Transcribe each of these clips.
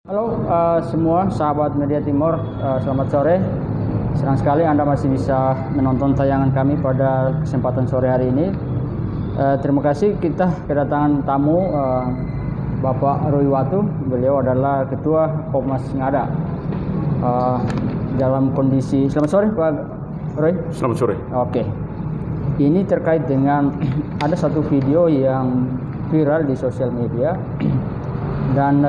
Halo semua sahabat Media Timur, selamat sore. Senang sekali Anda masih bisa menonton tayangan kami pada kesempatan sore hari ini. Terima kasih, kita kedatangan tamu Bapak Roy Watu. Beliau adalah Ketua Komnas Ngada. Dalam kondisi, selamat sore Pak Roy. Selamat sore. Oke. Ini terkait dengan ada satu video yang viral di sosial media dan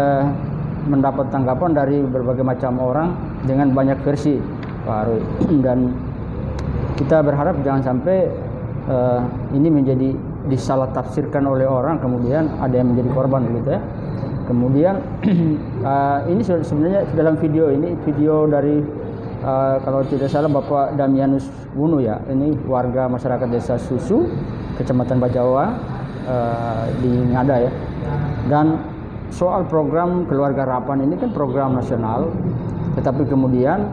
mendapat tanggapan dari berbagai macam orang dengan banyak versi, Pak Roy. Dan kita berharap jangan sampai ini menjadi disalah tafsirkan oleh orang, kemudian ada yang menjadi korban begitu ya. Kemudian ini sebenarnya dalam video ini video dari kalau tidak salah Bapak Damianus Wunu ya. Ini warga masyarakat Desa Susu, Kecamatan Bajawa di Ngada ya. Dan soal program Keluarga Harapan ini kan program nasional, tetapi kemudian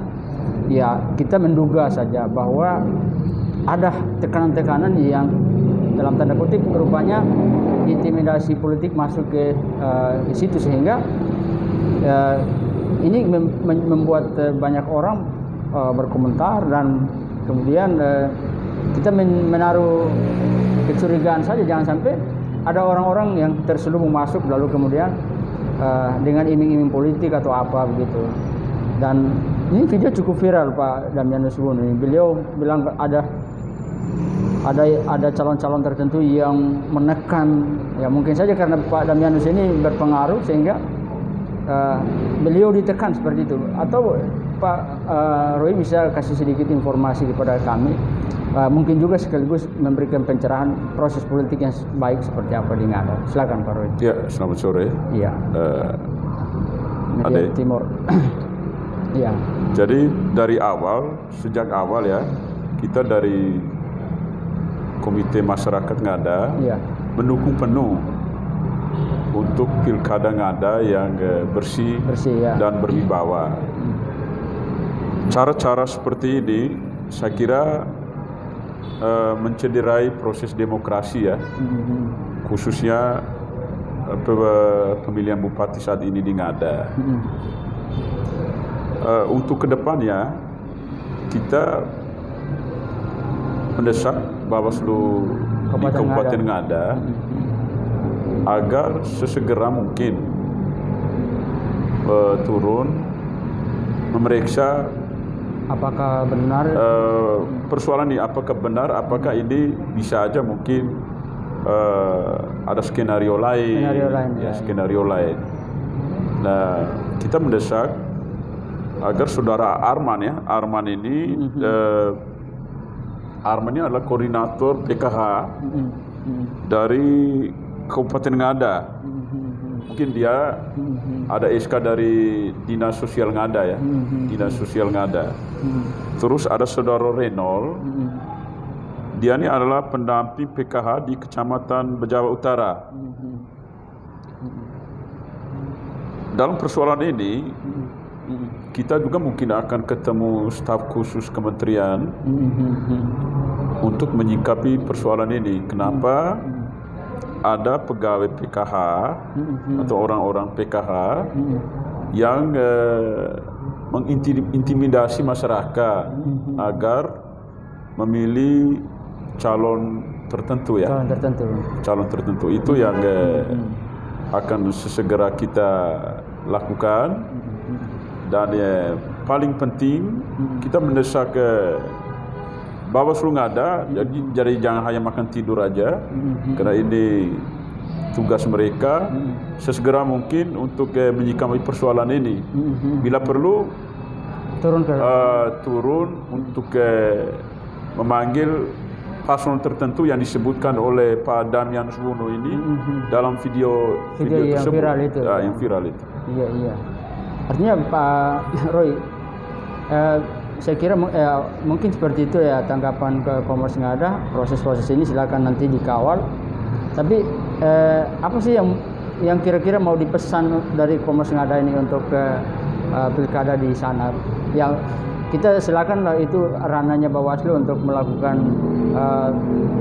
ya kita menduga saja bahwa ada tekanan-tekanan yang dalam tanda kutip rupanya intimidasi politik masuk ke situ, sehingga ini membuat banyak orang berkomentar, dan kemudian kita menaruh kecurigaan saja jangan sampai ada orang-orang yang terselubung masuk lalu kemudian dengan iming-iming politik atau apa begitu. Dan ini video cukup viral Pak Damianus Wunu. Beliau bilang ada calon-calon tertentu yang menekan, ya mungkin saja karena Pak Damianus ini berpengaruh sehingga beliau ditekan seperti itu. Atau Pak Roy bisa kasih sedikit informasi kepada kami, mungkin juga sekaligus memberikan pencerahan proses politik yang baik seperti apa di Ngada. Silakan Pak Roy. Ya, selamat sore. Iya. Media Timur. Iya. Jadi dari awal, sejak awal ya, kita dari Komite Masyarakat Ngada mendukung penuh untuk pilkada Ngada yang bersih ya, dan berwibawa. Cara-cara seperti ini saya kira mencederai proses demokrasi ya, khususnya pemilihan bupati saat ini di Ngada. Untuk kedepannya kita mendesak Bawaslu di Kabupaten Ngada agar sesegera mungkin turun memeriksa apakah benar persoalan ini, apakah benar, apakah ini bisa aja mungkin ada skenario lain. Skenario lain. Nah, kita mendesak agar saudara Arman ya, Arman ini adalah koordinator PKH dari Kabupaten Ngada. Mungkin dia ada SK dari Dinas Sosial Ngada ya, Dinas Sosial Ngada. Terus ada saudara Renol, dia ini adalah pendamping PKH di Kecamatan Bajawa Utara. Dalam persoalan ini, kita juga mungkin akan ketemu staf khusus kementerian untuk menyikapi persoalan ini. Kenapa ada pegawai PKH atau orang-orang PKH yang mengintimidasi masyarakat agar memilih calon tertentu ya. Calon tertentu itu yang akan sesegera kita lakukan. Dan paling penting kita mendesak ke Bawaslu Ngada, jadi jangan hanya makan tidur aja, karena ini tugas mereka sesegera mungkin untuk menyikapi persoalan ini. Bila perlu turun untuk memanggil paslon tertentu yang disebutkan oleh Pak Damianus Wunu ini dalam video yang tersebut, viral itu. Yang viral itu. Iya. Artinya Pak Roy, saya kira mungkin seperti itu ya tanggapan ke Komnas Ngada. Proses-proses ini silakan nanti dikawal. Tapi apa sih yang kira-kira mau dipesan dari Komnas Ngada ini untuk pilkada di sana? Yang kita silakan lah, itu ranahnya Bawaslu untuk melakukan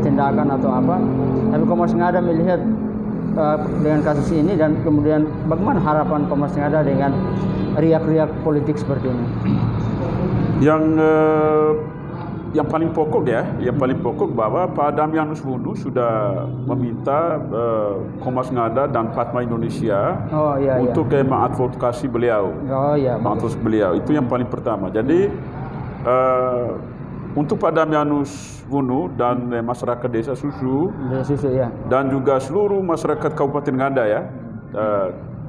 tindakan atau apa. Tapi Komnas Ngada melihat dengan kasus ini, dan kemudian bagaimana harapan Komnas Ngada dengan riak-riak politik seperti ini? Yang paling pokok yang paling pokok bahwa Pak Damianus Wunu sudah meminta Komnas Ngada dan Padma Indonesia untuk mengadvokasi beliau. Mengadvokasi beliau, itu yang paling pertama. Jadi untuk Pak Damianus Wunu dan masyarakat Desa Susu, dan juga seluruh masyarakat Kabupaten Ngada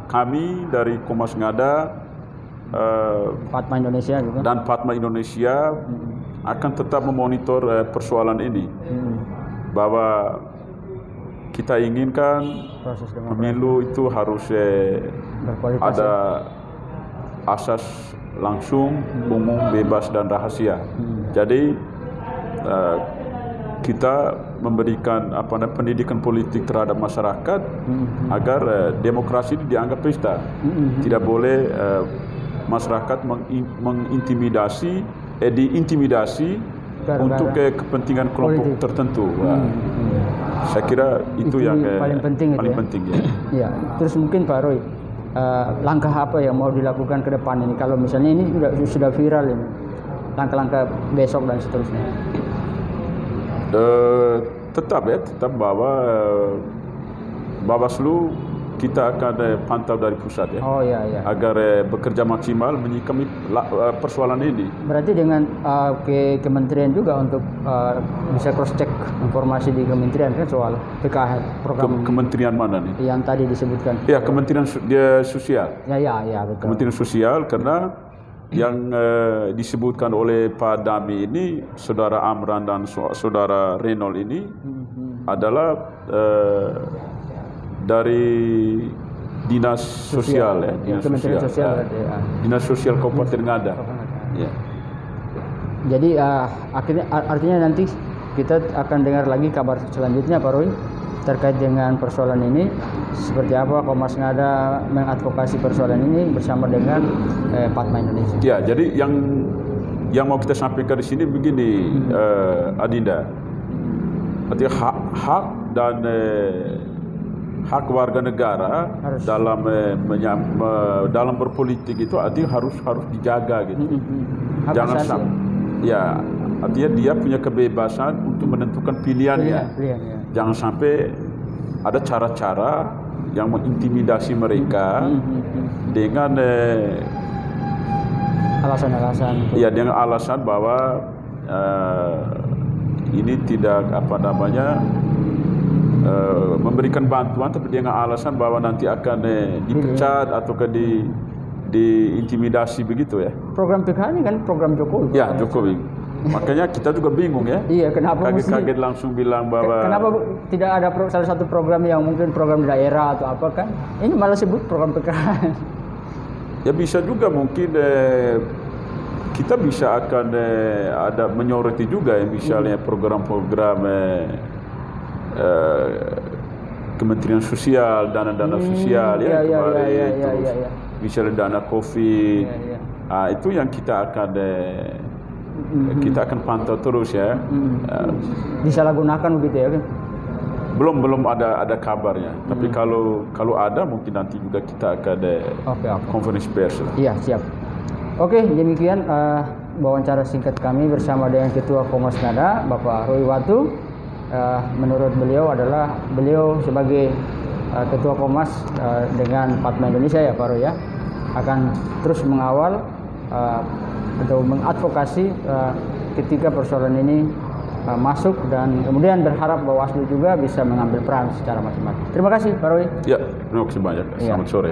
kami dari Komnas Ngada Padma Indonesia juga, dan Padma Indonesia akan tetap memonitor persoalan ini, bahwa kita inginkan pemilu itu harus ada asas langsung, umum, bebas dan rahasia. Jadi kita memberikan pendidikan politik terhadap masyarakat agar demokrasi itu dianggap pesta. Tidak boleh masyarakat diintimidasi untuk kepentingan kelompok tertentu. Saya kira itu yang paling penting ya. Ya. Terus mungkin Pak Roy, langkah apa yang mau dilakukan ke depan ini kalau misalnya ini sudah viral ini, langkah-langkah besok dan seterusnya? Tetap bahwa Bawaslu kita akan pantau dari pusat agar bekerja maksimal menyikapi persoalan ini. Berarti dengan kementerian juga untuk bisa cross check informasi di kementerian kan soal PKH program. Kementerian mana nih? Yang tadi disebutkan. Ya, Kementerian Sosial. Ya betul. Kementerian Sosial, karena yang disebutkan oleh Pak Dami ini, Saudara Amran dan Saudara Renol ini adalah dari Dinas Sosial Dinas Sosial Kabupaten Ngada. Ya. Jadi artinya nanti kita akan dengar lagi kabar selanjutnya Pak Roy terkait dengan persoalan ini, seperti apa Komnas Ngada mengadvokasi persoalan ini bersama dengan Padma Indonesia. Ya, jadi yang mau kita sampaikan di sini begini, Adinda. Artinya hak dan hak warga negara dalam berpolitik itu artinya harus dijaga gitu. Jangan sampai artinya dia punya kebebasan untuk menentukan pilihannya. Jangan sampai ada cara-cara yang mengintimidasi mereka dengan alasan-alasan. Ya, dengan alasan bahwa ini tidak memberikan bantuan, tapi dengan alasan bahwa nanti akan dipecat atau diintimidasi begitu ya. Program PKH ini kan program Jokowi. Ya, Jokowi. Makanya kita juga bingung ya. Iya, kenapa kaget langsung bilang bahwa kenapa tidak ada salah satu program yang mungkin program daerah atau apa kan? Ini malah sebut program PKH. Ya bisa juga mungkin kita bisa akan ada menyoroti juga ya, misalnya program-program Kementerian Sosial, dana-dana sosial kemarin, misalnya dana COVID, itu yang kita akan pantau terus ya. Disalahgunakan begitu ya? Belum ada kabarnya, tapi kalau ada mungkin nanti juga kita akan konferensi pers. Iya, siap. Oke, demikian wawancara singkat kami bersama dengan Ketua Komnas Ngada, Bapak Roy Watu. Menurut beliau sebagai Ketua Komnas dengan Padma Indonesia ya Pak Roy ya, akan terus mengawal atau mengadvokasi ketika persoalan ini masuk, dan kemudian berharap Bawaslu juga bisa mengambil peran secara maksimal. Terima kasih Pak Roy. Ya, terima kasih banyak. Selamat sore.